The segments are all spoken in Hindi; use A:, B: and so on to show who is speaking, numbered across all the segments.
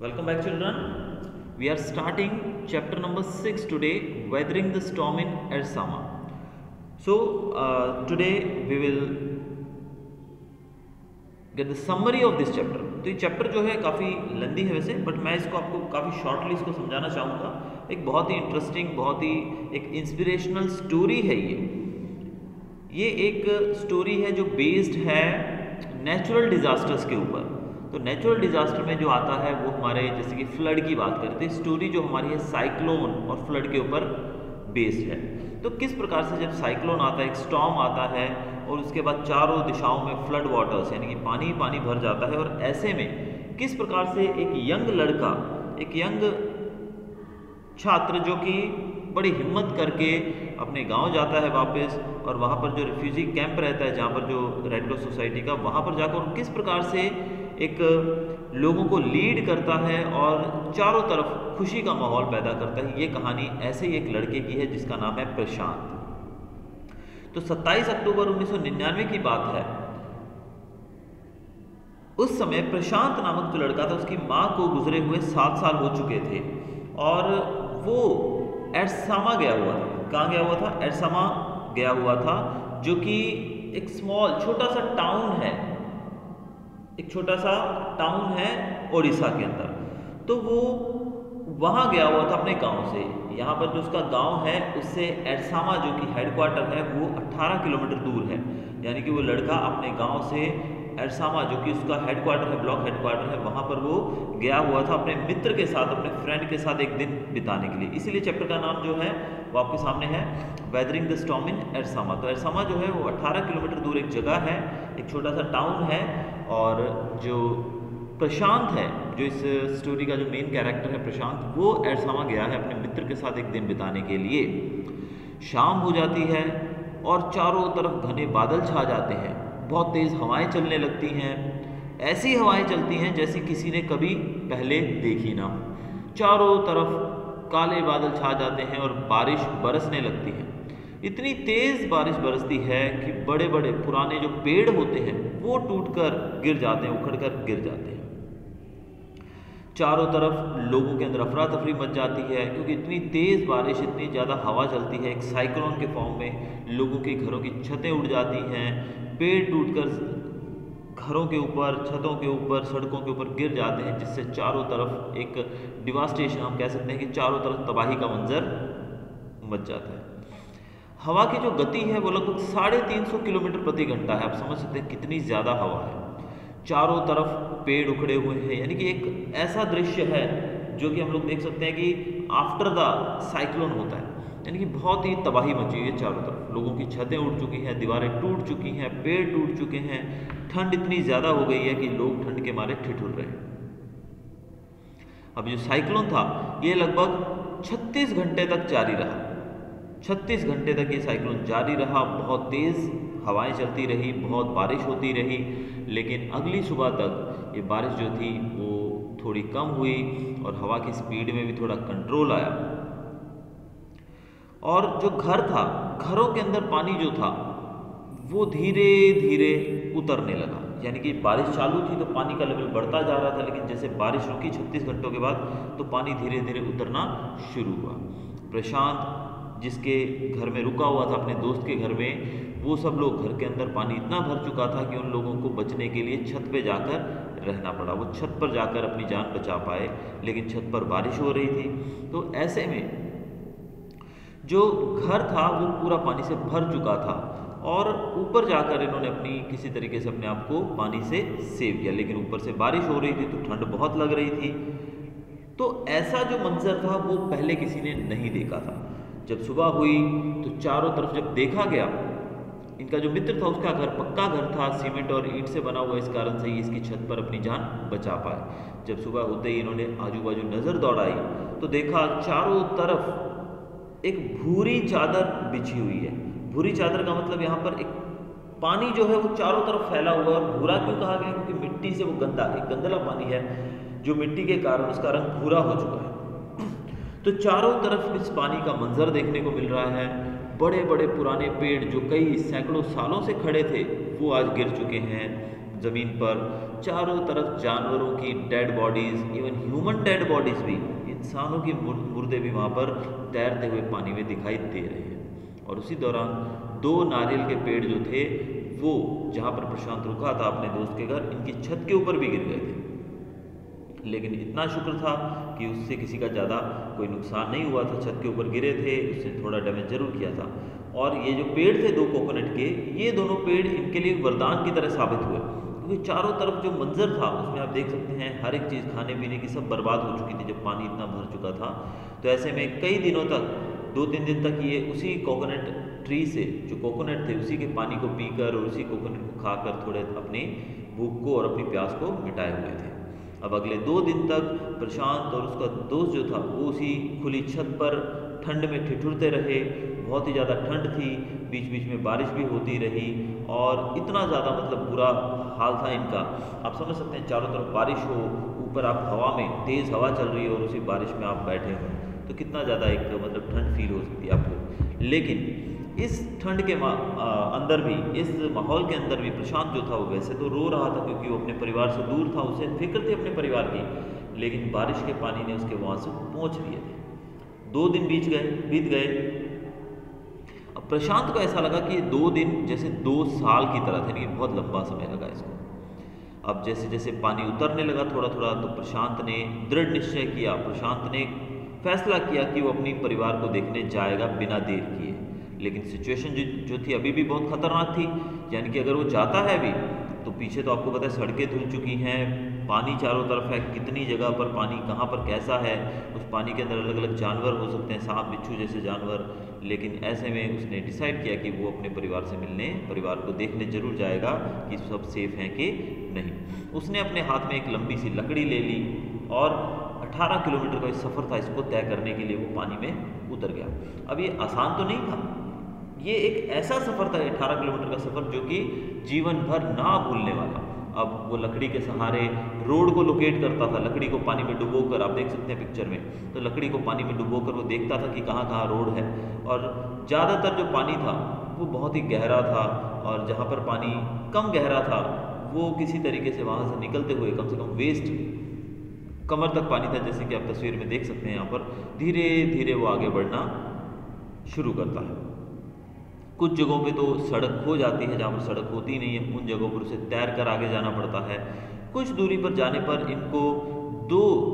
A: Welcome back, children. We are starting chapter number 6 today, Weathering the Storm in Ersama. Today we will get the summary of this chapter. तो ये चैप्टर जो है काफ़ी लंबी है वैसे, बट मैं इसको आपको काफ़ी शॉर्टली इसको समझाना चाहूँगा। एक बहुत ही इंटरेस्टिंग, बहुत ही एक इंस्पिरेशनल स्टोरी है ये एक स्टोरी है जो बेस्ड है नेचुरल डिज़ास्टर्स के ऊपर। तो नेचुरल डिज़ास्टर में जो आता है वो हमारे जैसे कि फ्लड की बात करते हैं। स्टोरी जो हमारी है साइक्लोन और फ्लड के ऊपर बेस्ड है। तो किस प्रकार से जब साइक्लोन आता है, एक स्टॉर्म आता है और उसके बाद चारों दिशाओं में फ्लड वाटर्स यानी कि पानी पानी भर जाता है, और ऐसे में किस प्रकार से एक यंग लड़का, एक यंग छात्र जो कि बड़ी हिम्मत करके अपने गांव जाता है वापस, और वहाँ पर जो रिफ्यूजी कैंप रहता है जहाँ पर जो रेड क्रॉस सोसाइटी का, वहाँ पर जाकर किस प्रकार से एक लोगों को लीड करता है और चारों तरफ खुशी का माहौल पैदा करता है। ये कहानी ऐसे ही एक लड़के की है जिसका नाम है प्रशांत। तो 27 अक्टूबर 1999 की बात है। उस समय प्रशांत नामक जो लड़का था, उसकी माँ को गुजरे हुए 7 साल हो चुके थे और वो एर्सामा गया हुआ था। कहाँ गया हुआ था? एर्सामा गया हुआ था, जो कि एक स्मॉल छोटा सा टाउन है, एक छोटा सा टाउन है ओडिशा के अंदर। तो वो वहाँ गया हुआ था अपने गांव से। यहाँ पर जो उसका गांव है उससे एर्सामा जो कि हेडक्वार्टर है वो 18 किलोमीटर दूर है। यानी कि वो लड़का अपने गांव से एर्सामा जो कि उसका हेडक्वार्टर है, ब्लॉक हेडक्वार्टर है, वहाँ पर वो गया हुआ था अपने मित्र के साथ, अपने फ्रेंड के साथ एक दिन बिताने के लिए। इसीलिए चैप्टर का नाम जो है वो आपके सामने है, वेदरिंग द स्टॉर्म इन एर्सामा। तो एर्सामा जो है वो 18 किलोमीटर दूर एक जगह है, एक छोटा सा टाउन है। और जो प्रशांत है, जो इस स्टोरी का जो मेन कैरेक्टर है प्रशांत, वो एर्सामा गया है अपने मित्र के साथ एक दिन बिताने के लिए। शाम हो जाती है और चारों तरफ घने बादल छा जाते हैं, बहुत तेज़ हवाएं चलने लगती हैं। ऐसी हवाएं चलती हैं जैसी किसी ने कभी पहले देखी ना हो। चारों तरफ काले बादल छा जाते हैं और बारिश बरसने लगती है। इतनी तेज़ बारिश बरसती है कि बड़े बड़े पुराने जो पेड़ होते हैं वो टूटकर गिर जाते हैं, उखड़कर गिर जाते हैं। चारों तरफ लोगों के अंदर अफरा तफरी मच जाती है, क्योंकि इतनी तेज़ बारिश, इतनी ज़्यादा हवा चलती है, एक साइक्लोन के फॉर्म में लोगों के घरों की छतें उड़ जाती हैं, पेड़ टूटकर घरों के ऊपर, छतों के ऊपर, सड़कों के ऊपर गिर जाते हैं, जिससे चारों तरफ एक डिवास्टेशन, हम कह सकते हैं कि चारों तरफ तबाही का मंजर मच जाता है। हवा की जो गति है वो लगभग 350 किलोमीटर प्रति घंटा है। आप समझ सकते हैं कितनी ज़्यादा हवा है। चारों तरफ पेड़ उखड़े हुए हैं, यानी कि एक ऐसा दृश्य है जो कि हम लोग देख सकते हैं कि आफ्टर द साइक्लोन होता है। यानी कि बहुत ही तबाही मची हुई है चारों तरफ। लोगों की छतें उड़ चुकी हैं, दीवारें टूट चुकी हैं, पेड़ टूट चुके हैं। ठंड इतनी ज़्यादा हो गई है कि लोग ठंड के मारे ठिठुर रहे हैं। अब जो साइक्लोन था ये लगभग 36 घंटे तक जारी रहा। 36 घंटे तक ये साइक्लोन जारी रहा। बहुत तेज़ हवाएं चलती रही, बहुत बारिश होती रही, लेकिन अगली सुबह तक ये बारिश जो थी वो थोड़ी कम हुई और हवा की स्पीड में भी थोड़ा कंट्रोल आया। और जो घर था, घरों के अंदर पानी जो था वो धीरे धीरे उतरने लगा। यानी कि बारिश चालू थी तो पानी का लेवल बढ़ता जा रहा था, लेकिन जैसे बारिश रुकी 36 घंटों के बाद तो पानी धीरे धीरे उतरना शुरू हुआ। प्रशांत जिसके घर में रुका हुआ था अपने दोस्त के घर में, वो सब लोग, घर के अंदर पानी इतना भर चुका था कि उन लोगों को बचने के लिए छत पे जाकर रहना पड़ा। वो छत पर जाकर अपनी जान बचा पाए, लेकिन छत पर बारिश हो रही थी। तो ऐसे में जो घर था वो पूरा पानी से भर चुका था और ऊपर जाकर इन्होंने अपनी किसी तरीके से अपने आप को पानी से सेव किया, लेकिन ऊपर से बारिश हो रही थी तो ठंड बहुत लग रही थी। तो ऐसा जो मंजर था वो पहले किसी ने नहीं देखा था। जब सुबह हुई तो चारों तरफ जब देखा गया, इनका जो मित्र था उसका घर पक्का घर था, सीमेंट और ईंट से बना हुआ, इस कारण से ही इसकी छत पर अपनी जान बचा पाए। जब सुबह होते ही इन्होंने आजू बाजू नज़र दौड़ाई तो देखा चारों तरफ एक भूरी चादर बिछी हुई है। भूरी चादर का मतलब यहाँ पर एक पानी जो है वो चारों तरफ फैला हुआ है। और भूरा क्यों कहा गया? क्योंकि मिट्टी से वो गंदा, एक गंदला पानी है जो मिट्टी के कारण उसका रंग भूरा हो चुका है। तो चारों तरफ इस पानी का मंजर देखने को मिल रहा है। बड़े बड़े पुराने पेड़ जो कई सैकड़ों सालों से खड़े थे वो आज गिर चुके हैं। ज़मीन पर चारों तरफ जानवरों की dead bodies, even human dead bodies भी, इंसानों की मुर्दे भी वहाँ पर तैरते हुए पानी में दिखाई दे रहे हैं। और उसी दौरान 2 नारियल के पेड़ जो थे वो जहाँ पर प्रशांत रुका था अपने दोस्त के घर, इनकी छत के ऊपर भी गिर गए थे। लेकिन इतना शुक्र था कि उससे किसी का ज़्यादा कोई नुकसान नहीं हुआ था। छत के ऊपर गिरे थे, उससे थोड़ा डैमेज जरूर किया था। और ये जो पेड़ थे 2 कोकोनट के, ये दोनों पेड़ इनके लिए वरदान की तरह साबित हुए, क्योंकि चारों तरफ जो मंजर था उसमें आप देख सकते हैं हर एक चीज़ खाने पीने की सब बर्बाद हो चुकी थी जब पानी इतना भर चुका था। तो ऐसे में कई दिनों तक, 2-3 दिन तक ये उसी कोकोनट ट्री से, जो कोकोनट थे उसी के पानी को पीकर और उसी कोकोनट को खाकर थोड़े अपनी भूख को और अपनी प्यास को मिटाए हुए थे। अब अगले 2 दिन तक प्रशांत और उसका दोस्त जो था वो उसी खुली छत पर ठंड में ठिठुरते रहे। बहुत ही ज़्यादा ठंड थी, बीच बीच में बारिश भी होती रही और इतना ज़्यादा मतलब बुरा हाल था इनका। आप समझ सकते हैं, चारों तरफ बारिश हो, ऊपर आप हवा में तेज़ हवा चल रही हो और उसी बारिश में आप बैठे हो, तो कितना ज़्यादा एक मतलब ठंड फील हो सकती है आपको। लेकिन इस ठंड के अंदर भी, इस माहौल के अंदर भी प्रशांत जो था वो वैसे तो रो रहा था क्योंकि वो अपने परिवार से दूर था, उसे फिक्र थी अपने परिवार की, लेकिन बारिश के पानी ने उसके वहाँ से पहुँच लिए थे। 2 दिन बीत गए। अब प्रशांत को ऐसा लगा कि ये 2 दिन जैसे 2 साल की तरह थे, लेकिन बहुत लंबा समय लगा इसको। अब जैसे जैसे पानी उतरने लगा थोड़ा थोड़ा, तो प्रशांत ने दृढ़ निश्चय किया, प्रशांत ने फैसला किया कि वो अपनी परिवार को देखने जाएगा बिना देर किए। लेकिन सिचुएशन जो थी अभी भी बहुत खतरनाक थी, यानी कि अगर वो जाता है अभी तो पीछे तो आपको पता है सड़कें धुल चुकी हैं, पानी चारों तरफ है, कितनी जगह पर पानी, कहाँ पर कैसा है, उस पानी के अंदर अलग अलग जानवर हो सकते हैं, सांप बिच्छू जैसे जानवर। लेकिन ऐसे में उसने डिसाइड किया कि वो अपने परिवार से मिलने, परिवार को देखने जरूर जाएगा कि सब सेफ हैं कि नहीं। उसने अपने हाथ में एक लंबी सी लकड़ी ले ली और 18 किलोमीटर का सफ़र था, इसको तय करने के लिए वो पानी में उतर गया। अब ये आसान तो नहीं था, ये एक ऐसा सफ़र था 18 किलोमीटर का सफ़र जो कि जीवन भर ना भूलने वाला। अब वो लकड़ी के सहारे रोड को लोकेट करता था, लकड़ी को पानी में डुबोकर, आप देख सकते हैं पिक्चर में, तो लकड़ी को पानी में डुबोकर वो देखता था कि कहाँ कहाँ रोड है। और ज़्यादातर जो पानी था वो बहुत ही गहरा था, और जहाँ पर पानी कम गहरा था वो किसी तरीके से वहाँ से निकलते हुए कम से कम वेस्ट कमर तक पानी था, जैसे कि आप तस्वीर में देख सकते हैं। यहाँ पर धीरे धीरे वो आगे बढ़ना शुरू करता है। कुछ जगहों पे तो सड़क हो जाती है, जहाँ पर सड़क होती नहीं है उन जगहों पर उसे तैर कर आगे जाना पड़ता है। कुछ दूरी पर जाने पर इनको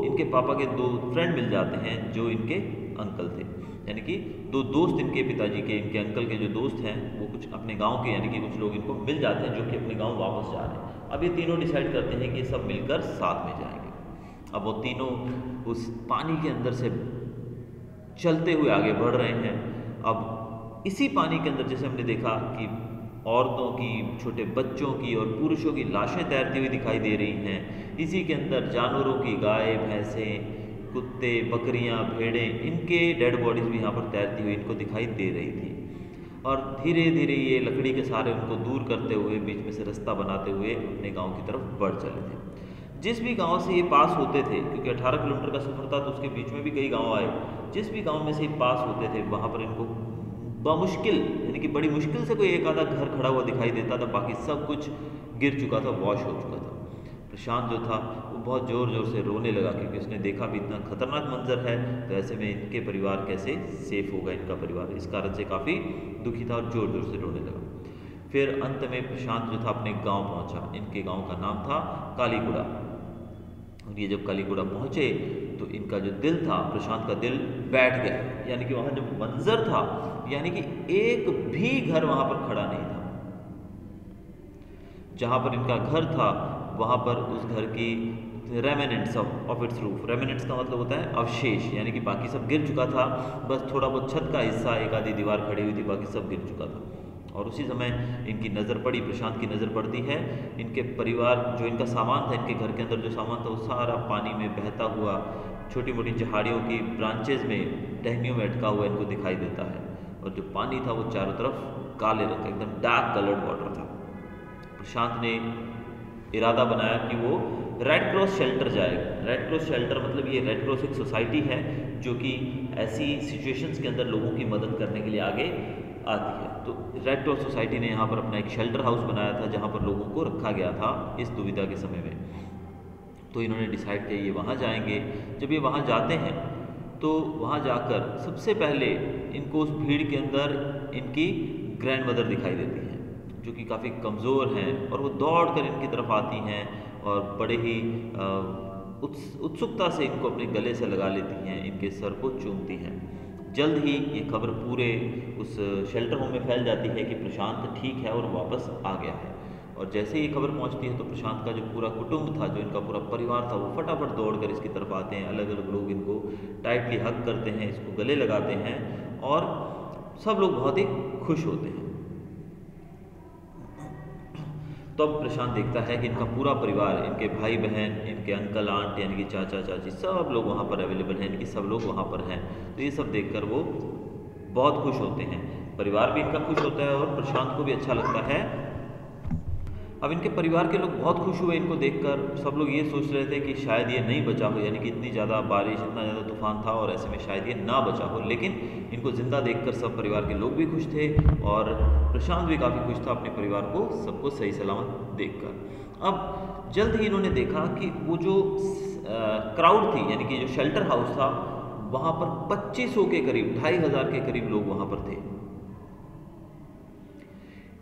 A: इनके पापा के 2 फ्रेंड मिल जाते हैं जो इनके अंकल थे, यानी कि 2 दोस्त इनके पिताजी के, इनके अंकल के जो दोस्त हैं वो कुछ अपने गांव के, यानी कि कुछ लोग इनको मिल जाते हैं जो कि अपने गांव वापस जा रहे हैं। अब ये तीनों डिसाइड करते हैं कि सब मिलकर साथ में जाएंगे। अब वो तीनों उस पानी के अंदर से चलते हुए आगे बढ़ रहे हैं। अब इसी पानी के अंदर जैसे हमने देखा कि औरतों की, छोटे बच्चों की और पुरुषों की लाशें तैरती हुई दिखाई दे रही हैं, इसी के अंदर जानवरों की, गाय भैंसें, कुत्ते, बकरियां, भेड़ें, इनके डेड बॉडीज भी यहाँ पर तैरती हुई इनको दिखाई दे रही थी। और धीरे धीरे ये लकड़ी के सहारे उनको दूर करते हुए, बीच में से रास्ता बनाते हुए अपने गाँव की तरफ बढ़ चले थे। जिस भी गांव से ये पास होते थे, क्योंकि 18 किलोमीटर का सफ़र था तो उसके बीच में भी कई गांव आए, जिस भी गांव में से पास होते थे वहाँ पर इनको बामुश्किल, यानी कि बड़ी मुश्किल से कोई एक आधा घर खड़ा हुआ दिखाई देता था, बाकी सब कुछ गिर चुका था, वॉश हो चुका था। प्रशांत जो था वो बहुत ज़ोर ज़ोर से रोने लगा, क्योंकि उसने देखा भी इतना खतरनाक मंजर है, तो ऐसे में इनके परिवार कैसे सेफ होगा, इनका परिवार, इस कारण से काफ़ी दुखी था और ज़ोर ज़ोर से रोने लगा। फिर अंत में प्रशांत जो था अपने गाँव पहुँचा। इनके गाँव का नाम था कालीगुड़ा। और ये जब कालीगुड़ा पहुँचे तो इनका जो दिल था, प्रशांत का दिल बैठ गया, यानी कि वहाँ जो मंजर था, यानी कि एक भी घर वहाँ पर खड़ा नहीं था। जहाँ पर इनका घर था वहाँ पर उस घर की remnants of its roof, remnants का मतलब होता है अवशेष, यानी कि बाकी सब गिर चुका था, बस थोड़ा बहुत छत का हिस्सा, एक आधी दीवार खड़ी हुई थी, बाकी सब गिर चुका था। और उसी समय इनकी नज़र पड़ी, प्रशांत की नज़र पड़ती है, इनके परिवार, जो इनका सामान था, इनके घर के अंदर जो सामान था वो सारा पानी में बहता हुआ छोटी मोटी झाड़ियों की ब्रांचेज में, टहनियों में अटका हुआ इनको दिखाई देता है। और जो पानी था वो चारों तरफ काले रंग का, एकदम डार्क कलर्ड वाटर था। प्रशांत ने इरादा बनाया कि वो रेड क्रॉस शेल्टर जाएगा। रेड क्रॉस शेल्टर मतलब ये रेड क्रॉस एक सोसाइटी है जो कि ऐसी सिचुएशंस के अंदर लोगों की मदद करने के लिए आगे आती है। तो रेड क्रॉस सोसाइटी ने यहाँ पर अपना एक शेल्टर हाउस बनाया था जहाँ पर लोगों को रखा गया था इस दुविधा के समय में। तो इन्होंने डिसाइड किया ये वहाँ जाएंगे। जब ये वहाँ जाते हैं तो वहाँ जाकर सबसे पहले इनको उस भीड़ के अंदर इनकी ग्रैंड मदर दिखाई देती हैं जो कि काफ़ी कमज़ोर हैं, और वो दौड़ कर इनकी तरफ आती हैं और बड़े ही उत्सुकता से इनको अपने गले से लगा लेती हैं, इनके सर को चूमती हैं। जल्द ही ये खबर पूरे उस शेल्टर होम में फैल जाती है कि प्रशांत ठीक है और वापस आ गया है। और जैसे ही खबर पहुंचती है तो प्रशांत का जो पूरा कुटुंब था, जो इनका पूरा परिवार था, वो फटाफट दौड़कर इसकी तरफ आते हैं। अलग अलग लोग इनको टाइटली हग करते हैं, इसको गले लगाते हैं और सब लोग बहुत ही खुश होते हैं। तो अब प्रशांत देखता है कि इनका पूरा परिवार, इनके भाई बहन, इनके अंकल आंट यानी कि चाचा चाची, सब लोग वहाँ पर अवेलेबल हैं, इनके सब लोग वहाँ पर हैं। तो ये सब देखकर वो बहुत खुश होते हैं, परिवार भी इनका खुश होता है और प्रशांत को भी अच्छा लगता है। अब इनके परिवार के लोग बहुत खुश हुए इनको देखकर। सब लोग ये सोच रहे थे कि शायद ये नहीं बचा हो, यानी कि इतनी ज़्यादा बारिश, इतना ज़्यादा तूफान था और ऐसे में शायद ये ना बचा हो, लेकिन इनको जिंदा देखकर सब परिवार के लोग भी खुश थे और प्रशांत भी काफ़ी खुश था अपने परिवार को सबको सही सलामत देखकर। अब जल्द ही इन्होंने देखा कि वो जो क्राउड थी, यानी कि जो शेल्टर हाउस था, वहाँ पर 2500 के करीब, 2500 के करीब लोग वहाँ पर थे।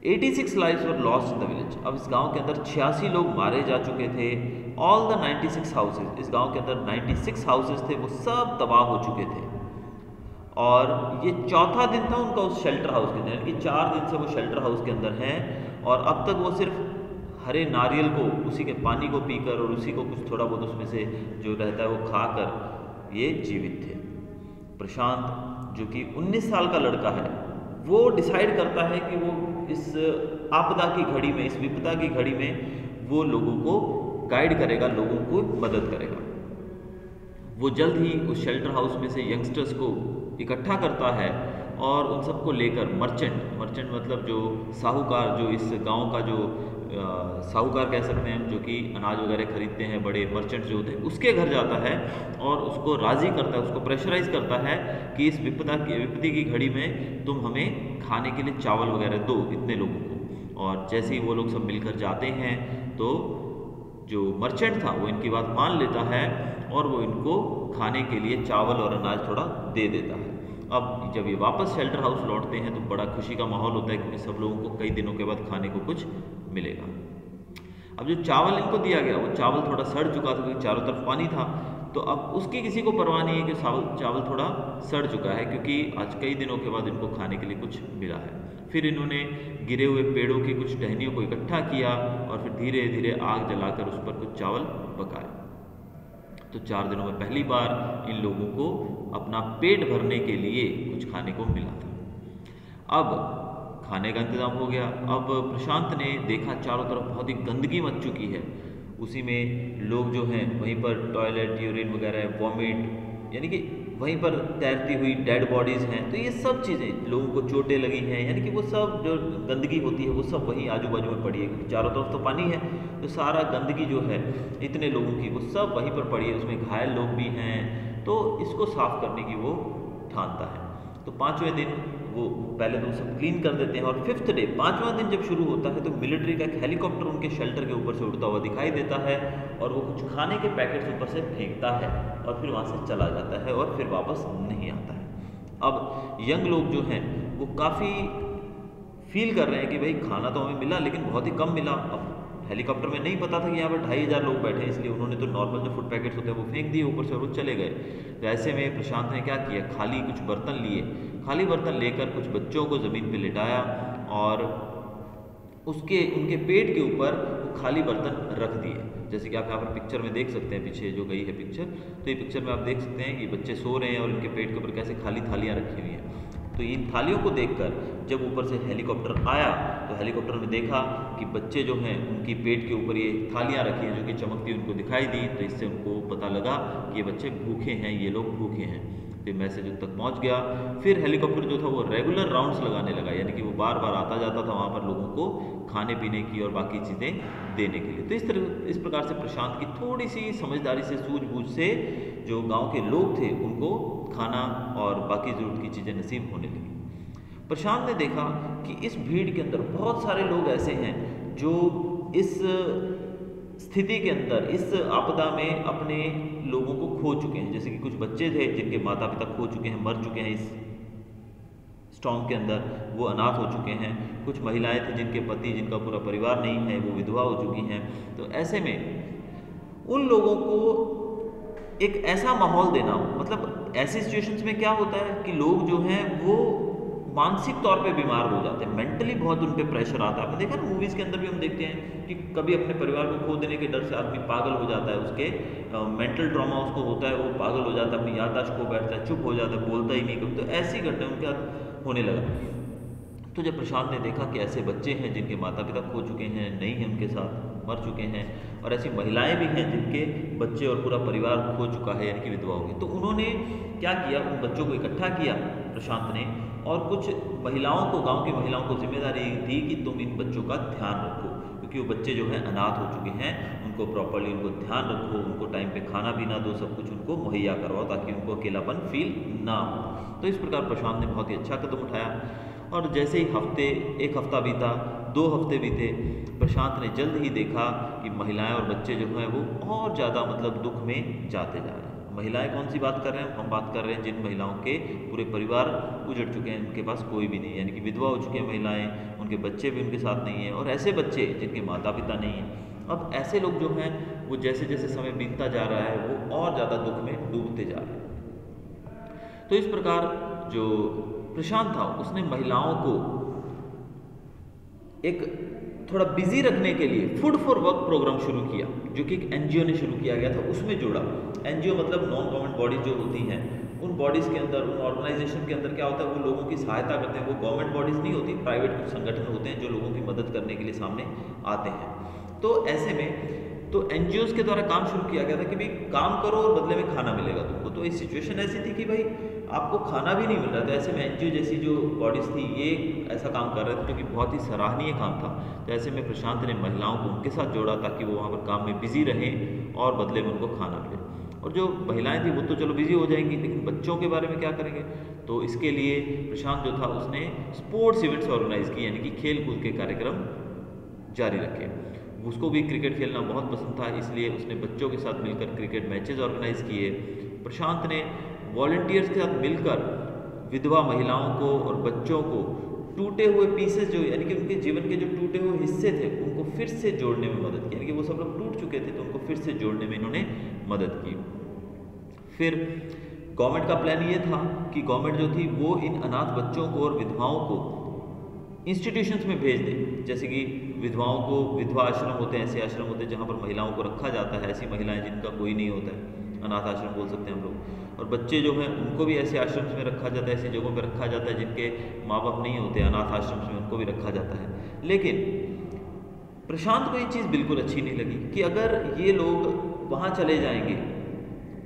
A: 86 lives were lost in the village. अब इस गांव के अंदर 86 लोग मारे जा चुके थे। ऑल द 96 हाउसेज, इस गांव के अंदर 96 हाउसेज थे, वो सब तबाह हो चुके थे। और ये चौथा दिन था उनका उस शेल्टर हाउस के अंदर, यानी कि 4 दिन से वो शेल्टर हाउस के अंदर हैं और अब तक वो सिर्फ हरे नारियल को, उसी के पानी को पीकर और उसी को कुछ थोड़ा बहुत उसमें से जो रहता है वो खाकर ये जीवित थे। प्रशांत जो कि 19 साल का लड़का है, वो डिसाइड करता है कि वो इस आपदा की घड़ी में, इस विपदा की घड़ी में वो लोगों को गाइड करेगा, लोगों को मदद करेगा। वो जल्द ही उस शेल्टर हाउस में से यंगस्टर्स को इकट्ठा करता है और उन सबको लेकर मर्चेंट मतलब जो साहूकार, जो इस गांव का जो साहूकार कह सकते हैं, जो कि अनाज वगैरह खरीदते हैं, बड़े मर्चेंट जो होते हैं, उसके घर जाता है और उसको राज़ी करता है, उसको प्रेशराइज करता है कि इस विपत्ति की घड़ी में तुम हमें खाने के लिए चावल वगैरह दो इतने लोगों को। और जैसे ही वो लोग सब मिलकर जाते हैं तो जो मर्चेंट था वो इनकी बात मान लेता है और वो इनको खाने के लिए चावल और अनाज थोड़ा दे देता है। अब जब ये वापस शेल्टर हाउस लौटते हैं तो बड़ा खुशी का माहौल होता है क्योंकि सब लोगों को कई दिनों के बाद खाने को कुछ मिलेगा। अब जो चावल इनको दिया गया वो चावल थोड़ा सड़ चुका था क्योंकि चारों तरफ पानी था, तो अब उसकी किसी को परवाह नहीं है कि चावल थोड़ा सड़ चुका है क्योंकि आज कई दिनों के बाद इनको खाने के लिए कुछ मिला है। फिर इन्होंने गिरे हुए पेड़ों की कुछ टहनियों को इकट्ठा किया और फिर धीरे धीरे आग जलाकर उस पर कुछ चावल पकाए। तो 4 दिनों में पहली बार इन लोगों को अपना पेट भरने के लिए कुछ खाने को मिला था। अब खाने का इंतज़ाम हो गया। अब प्रशांत ने देखा चारों तरफ बहुत ही गंदगी मच चुकी है, उसी में लोग जो हैं वहीं पर टॉयलेट, यूरिन वगैरह, वॉमिट, यानी कि वहीं पर तैरती हुई डेड बॉडीज़ हैं। तो ये सब चीज़ें, लोगों को चोटें लगी हैं, यानी कि वो सब जो गंदगी होती है वो सब वहीं आजू बाजू में पड़ी है क्योंकि चारों तरफ तो पानी है, तो सारा गंदगी जो है इतने लोगों की वो सब वहीं पर पड़ी है, उसमें घायल लोग भी हैं। तो इसको साफ करने की वो ठानता है। तो 5वें दिन वो पहले तो सब क्लीन कर देते हैं और 5th डे, 5वां दिन जब शुरू होता है तो मिलिट्री का एक हेलीकॉप्टर उनके शेल्टर के ऊपर से उड़ता हुआ दिखाई देता है और वो कुछ खाने के पैकेट्स ऊपर से फेंकता है और फिर वहाँ से चला जाता है और फिर वापस नहीं आता है। अब यंग लोग जो हैं वो काफ़ी फील कर रहे हैं कि भाई खाना तो हमें मिला लेकिन बहुत ही कम मिला। अब हेलीकॉप्टर में नहीं पता था कि यहाँ पर 2500 लोग बैठे हैं, इसलिए उन्होंने तो नॉर्मल जो फूड पैकेट्स होते हैं वो फेंक दिए ऊपर से और वो चले गए। तो ऐसे में प्रशांत ने क्या किया, खाली कुछ बर्तन लिए, खाली बर्तन लेकर कुछ बच्चों को ज़मीन पे लिटाया और उनके पेट के ऊपर वो खाली बर्तन रख दिए। जैसे कि आप यहाँ पर पिक्चर में देख सकते हैं, पीछे जो गई है पिक्चर, तो ये पिक्चर में आप देख सकते हैं कि बच्चे सो रहे हैं और इनके पेट के ऊपर कैसे खाली थालियाँ रखी हुई हैं। तो इन थालियों को देखकर जब ऊपर से हेलीकॉप्टर आया तो हेलीकॉप्टर में देखा कि बच्चे जो हैं उनकी पेट के ऊपर ये थालियाँ रखी हैं जो कि चमकती उनको दिखाई दी। तो इससे उनको पता लगा कि ये बच्चे भूखे हैं, ये लोग भूखे हैं। तो मैसेज उन तक पहुंच गया। फिर हेलीकॉप्टर जो था वो रेगुलर राउंड्स लगाने लगा, यानी कि वो बार बार आता जाता था वहाँ पर लोगों को खाने पीने की और बाकी चीज़ें देने के लिए। तो इस प्रकार से प्रशांत की थोड़ी सी समझदारी से, सूझबूझ से जो गांव के लोग थे उनको खाना और बाकी ज़रूरत की चीज़ें नसीब होने लगी। प्रशांत ने देखा कि इस भीड़ के अंदर बहुत सारे लोग ऐसे हैं जो इस स्थिति के अंदर, इस आपदा में अपने लोगों को खो चुके हैं। जैसे कि कुछ बच्चे थे जिनके माता पिता खो चुके हैं, मर चुके हैं इस स्टॉर्म के अंदर, वो अनाथ हो चुके हैं। कुछ महिलाएं थी जिनके पति, जिनका पूरा परिवार नहीं है, वो विधवा हो चुकी हैं। तो ऐसे में उन लोगों को एक ऐसा माहौल देना, मतलब ऐसी सिचुएशंस में क्या होता है कि लोग जो हैं वो मानसिक तौर पे बीमार हो जाते हैं, मेंटली बहुत उन पे प्रेशर आता है। आपने देखा ना मूवीज़ के अंदर भी हम देखते हैं कि कभी अपने परिवार को खो देने के डर से आदमी पागल हो जाता है, उसके मेंटल ट्रॉमा उसको होता है, वो पागल हो जाता है, अपनी याददाश्त खो बैठता है, चुप हो जाता है, बोलता ही नहीं कभी। तो ऐसी घटना उनके साथ होने लगा। तो जब प्रशांत ने देखा कि ऐसे बच्चे हैं जिनके माता पिता खो चुके हैं, नहीं हैं उनके साथ, मर चुके हैं, और ऐसी महिलाएं भी हैं जिनके बच्चे और पूरा परिवार खो चुका है, यानी कि विधवा हो गई, तो उन्होंने क्या किया, उन बच्चों को इकट्ठा किया प्रशांत ने, और कुछ महिलाओं को, गांव की महिलाओं को जिम्मेदारी दी कि तुम इन बच्चों का ध्यान रखो, क्योंकि वो बच्चे जो हैं अनाथ हो चुके हैं, उनको प्रॉपर्ली उनको ध्यान रखो, उनको टाइम पे खाना पीना दो, सब कुछ उनको मुहैया करवाओ ताकि उनको अकेलापन फील ना हो। तो इस प्रकार प्रशांत ने बहुत ही अच्छा कदम उठाया। और जैसे ही एक हफ्ता बीता, 2 हफ्ते बीते, प्रशांत ने जल्द ही देखा कि महिलाएं और बच्चे जो हैं वो और ज़्यादा मतलब दुख में जाते जा रहे हैं। महिलाएं कौन सी बात कर रहे हैं, हम बात कर रहे हैं जिन महिलाओं के पूरे परिवार उजड़ चुके हैं, उनके पास कोई भी नहीं, यानी कि विधवा हो चुकी हैं महिलाएं, उनके बच्चे भी उनके साथ नहीं हैं, और ऐसे बच्चे जिनके माता पिता नहीं हैं। अब ऐसे लोग जो हैं वो जैसे जैसे समय बीतता जा रहा है वो और ज़्यादा दुख में डूबते जा रहे हैं। तो इस प्रकार जो प्रशांत था उसने महिलाओं को एक थोड़ा बिजी रखने के लिए फूड फॉर वर्क प्रोग्राम शुरू किया, जो कि एक एनजीओ ने शुरू किया गया था, उसमें जुड़ा। एनजीओ मतलब नॉन गवर्नमेंट बॉडीज जो होती हैं, उन बॉडीज़ के अंदर, उन ऑर्गेनाइजेशन के अंदर क्या होता है, वो लोगों की सहायता करते हैं। वो गवर्नमेंट बॉडीज़ नहीं होती, प्राइवेट कुछ संगठन होते हैं जो लोगों की मदद करने के लिए सामने आते हैं। तो ऐसे में तो एनजीओ के द्वारा काम शुरू किया गया था कि भाई काम करो और बदले में खाना मिलेगा तुमको। तो इस सिचुएशन ऐसी थी कि भाई आपको खाना भी नहीं मिल रहा था। ऐसे में एनजीओ जैसी जो बॉडीज़ थी ये ऐसा काम कर रहे थे जो कि बहुत ही सराहनीय काम था। तो ऐसे में प्रशांत ने महिलाओं को उनके साथ जोड़ा ताकि वो वहाँ पर काम में बिजी रहें और बदले में उनको खाना मिले। और जो महिलाएं थी वो तो चलो बिजी हो जाएंगी, लेकिन बच्चों के बारे में क्या करेंगे। तो इसके लिए प्रशांत जो था उसने स्पोर्ट्स इवेंट्स ऑर्गेनाइज की, यानी कि खेल कूद के कार्यक्रम जारी रखे। उसको भी क्रिकेट खेलना बहुत पसंद था, इसलिए उसने बच्चों के साथ मिलकर क्रिकेट मैचेस ऑर्गेनाइज किए। प्रशांत ने वॉलंटियर्स के साथ मिलकर विधवा महिलाओं को और बच्चों को टूटे हुए पीसेस जो, यानी कि उनके जीवन के जो टूटे हुए हिस्से थे उनको फिर से जोड़ने में मदद की, यानी कि वो सब लोग टूट चुके थे तो उनको फिर से जोड़ने में इन्होंने मदद की। फिर गवर्नमेंट का प्लान ये था कि गवर्नमेंट जो थी वो इन अनाथ बच्चों को और विधवाओं को इंस्टीट्यूशंस में भेज दे। जैसे कि विधवाओं को विधवा आश्रम होते हैं, ऐसे आश्रम होते हैं जहाँ पर महिलाओं को रखा जाता है, ऐसी महिलाएं जिनका कोई नहीं होता है, अनाथ आश्रम बोल सकते हैं हम लोग। और बच्चे जो हैं उनको भी ऐसे आश्रम में रखा जाता है, ऐसी जगहों पर रखा जाता है जिनके माँ बाप नहीं होते, अनाथ आश्रम में उनको भी रखा जाता है। लेकिन प्रशांत को ये चीज़ बिल्कुल अच्छी नहीं लगी कि अगर ये लोग वहाँ चले जाएंगे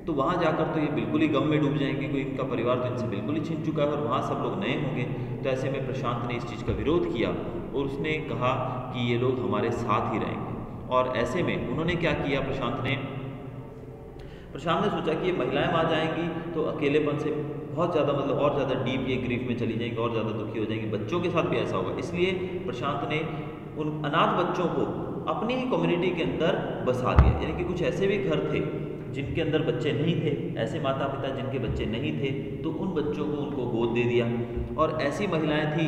A: तो वहाँ जाकर तो ये बिल्कुल ही गम में डूब जाएंगे, कोई इनका परिवार तो इनसे बिल्कुल ही छिन चुका है और वहाँ सब लोग नए होंगे। तो ऐसे में प्रशांत ने इस चीज़ का विरोध किया और उसने कहा कि ये लोग हमारे साथ ही रहेंगे। और ऐसे में उन्होंने क्या किया, प्रशांत ने सोचा कि ये महिलाएं वहाँ जाएंगी तो अकेलेपन से बहुत ज़्यादा मतलब और ज़्यादा डीप ये ग्रीफ में चली जाएंगी और ज़्यादा दुखी हो जाएंगी, बच्चों के साथ भी ऐसा होगा। इसलिए प्रशांत ने उन अनाथ बच्चों को अपनी ही कम्युनिटी के अंदर बसा दिया, यानी कि कुछ ऐसे भी घर थे जिनके अंदर बच्चे नहीं थे, ऐसे माता पिता जिनके बच्चे नहीं थे, तो उन बच्चों को उनको गोद दे दिया। और ऐसी महिलाएं थी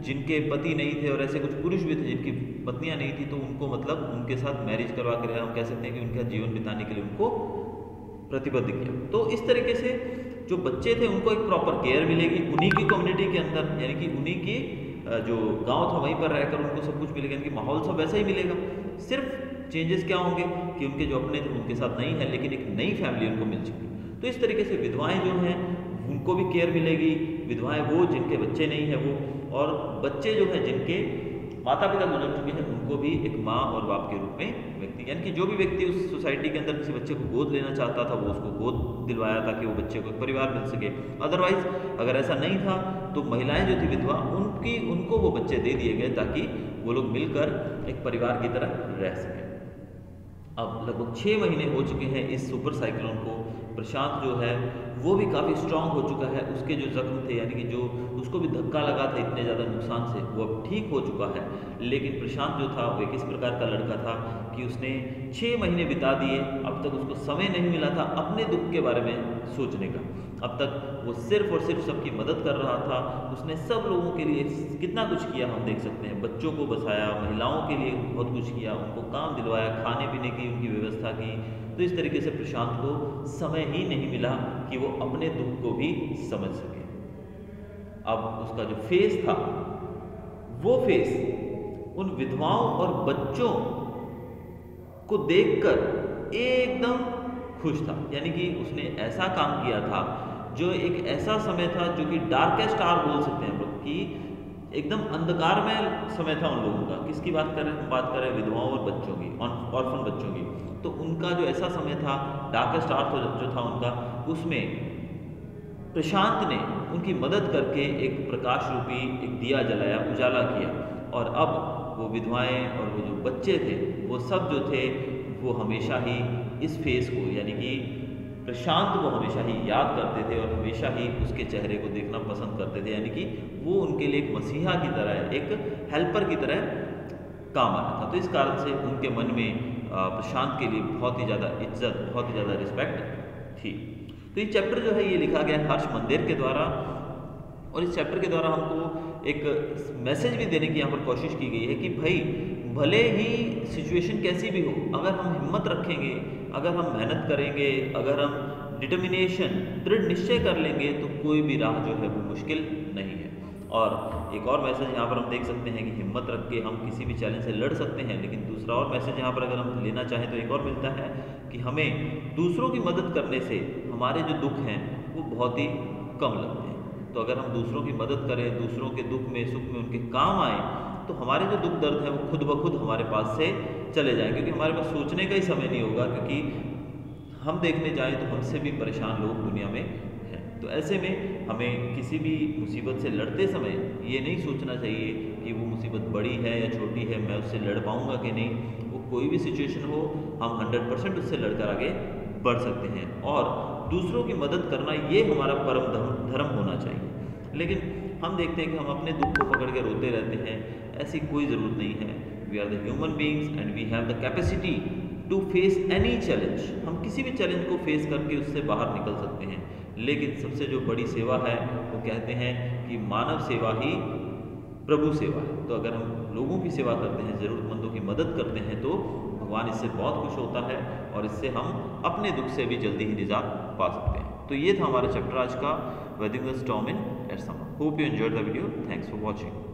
A: जिनके पति नहीं थे और ऐसे कुछ पुरुष भी थे जिनकी पत्नियां नहीं थी, तो उनको मतलब उनके साथ मैरिज करवा कर, हम कह सकते हैं कि उनका जीवन बिताने के लिए उनको प्रतिबद्ध किया। तो इस तरीके से जो बच्चे थे उनको एक प्रॉपर केयर मिलेगी उन्हीं की कम्युनिटी के अंदर, यानी कि उन्हीं की जो गांव था वहीं पर रहकर उनको सब कुछ मिलेगा, यानी कि माहौल सब वैसा ही मिलेगा। सिर्फ चेंजेस क्या होंगे कि उनके जो अपने थे उनके साथ नहीं है, लेकिन एक नई फैमिली उनको मिल चुकी। तो इस तरीके से विधवाएं जो हैं उनको भी केयर मिलेगी, विधवाएं वो जिनके बच्चे नहीं हैं वो, और बच्चे जो हैं जिनके माता पिता गुजर चुके हैं उनको भी एक माँ और बाप के रूप में व्यक्ति, यानी कि जो भी व्यक्ति उस सोसाइटी के अंदर किसी बच्चे को गोद लेना चाहता था वो उसको गोद दिलवाया ताकि वो बच्चे को एक परिवार मिल सके। अदरवाइज अगर ऐसा नहीं था तो महिलाएं जो थी विधवा उनको वो बच्चे दे दिए गए ताकि वो लोग मिलकर एक परिवार की तरह रह सकें। अब लगभग 6 महीने हो चुके हैं इस सुपर साइक्लोन को प्रशांत जो है वो भी काफ़ी स्ट्रांग हो चुका है, उसके जो जख्म थे यानी कि जो उसको भी धक्का लगा था इतने ज़्यादा नुकसान से, वो अब ठीक हो चुका है। लेकिन प्रशांत जो था वो एक इस प्रकार का लड़का था कि उसने 6 महीने बिता दिए, अब तक उसको समय नहीं मिला था अपने दुख के बारे में सोचने का। अब तक वो सिर्फ और सिर्फ सबकी मदद कर रहा था, उसने सब लोगों के लिए कितना कुछ किया हम देख सकते हैं, बच्चों को बसाया, महिलाओं के लिए बहुत कुछ किया, उनको काम दिलवाया, खाने पीने की उनकी व्यवस्था की। तो इस तरीके से प्रशांत को समय ही नहीं मिला कि वो अपने दुख को भी समझ सके। अब उसका जो फेस था वो फेस उन विधवाओं और बच्चों को देखकर एकदम खुश था, यानी कि उसने ऐसा काम किया था जो एक ऐसा समय था जो कि डार्केस्ट आवर बोल सकते हैं हम लोग कि एकदम अंधकार में समय था उन लोगों का। किसकी बात कर रहे हैं हम? बात कर रहे हैं विधवाओं और बच्चों की, ऑर्फन बच्चों की। तो उनका जो ऐसा समय था, डार्केस्ट आवर जो था उनका, उसमें प्रशांत ने उनकी मदद करके एक प्रकाश रूपी एक दिया जलाया, उजाला किया। और अब वो विधवाएं और वो जो बच्चे थे वो सब जो थे वो हमेशा ही इस फेस को यानी कि प्रशांत को हमेशा ही याद करते थे और हमेशा ही उसके चेहरे को देखना पसंद करते थे, यानी कि वो उनके लिए एक मसीहा की तरह, एक हेल्पर की तरह काम आ रहा था। तो इस कारण से उनके मन में प्रशांत के लिए बहुत ही ज़्यादा इज्जत, बहुत ही ज़्यादा रिस्पेक्ट थी। तो ये चैप्टर जो है ये लिखा गया हर्ष मंदिर के द्वारा, और इस चैप्टर के द्वारा हमको एक मैसेज भी देने की यहाँ पर कोशिश की गई है कि भाई भले ही सिचुएशन कैसी भी हो, अगर हम हिम्मत रखेंगे, अगर हम मेहनत करेंगे, अगर हम डिटर्मिनेशन, दृढ़ निश्चय कर लेंगे तो कोई भी राह जो है वो मुश्किल नहीं है। और एक और मैसेज यहाँ पर हम देख सकते हैं कि हिम्मत रख के हम किसी भी चैलेंज से लड़ सकते हैं। लेकिन दूसरा और मैसेज यहाँ पर अगर हम लेना चाहें तो एक और मिलता है कि हमें दूसरों की मदद करने से हमारे जो दुख हैं वो बहुत ही कम लगते हैं। तो अगर हम दूसरों की मदद करें, दूसरों के दुख में सुख में उनके काम आए, तो हमारे जो दुख दर्द है वो खुद ब खुद हमारे पास से चले जाएं, क्योंकि हमारे पास सोचने का ही समय नहीं होगा। क्योंकि हम देखने जाएं तो हमसे भी परेशान लोग दुनिया में हैं। तो ऐसे में हमें किसी भी मुसीबत से लड़ते समय ये नहीं सोचना चाहिए कि वो मुसीबत बड़ी है या छोटी है, मैं उससे लड़ पाऊँगा कि नहीं। वो कोई भी सिचुएशन हो, हम 100% उससे लड़कर आगे बढ़ सकते हैं। और दूसरों की मदद करना ये हमारा परम धर्म होना चाहिए। लेकिन हम देखते हैं कि हम अपने दुख को पकड़ के रोते रहते हैं, ऐसी कोई ज़रूरत नहीं है। We are the human beings and we have the capacity to face any challenge. हम किसी भी चैलेंज को फेस करके उससे बाहर निकल सकते हैं। लेकिन सबसे जो बड़ी सेवा है वो कहते हैं कि मानव सेवा ही प्रभु सेवा है। तो अगर हम लोगों की सेवा करते हैं, ज़रूरतमंदों की मदद करते हैं, तो भगवान इससे बहुत खुश होता है और इससे हम अपने दुख से भी जल्दी ही निजात पा सकते हैं। तो ये था हमारा चैप्टर आज का, वेदिंग द स्टॉर्म इन एरसमा। Hope you enjoyed the video. Thanks for watching.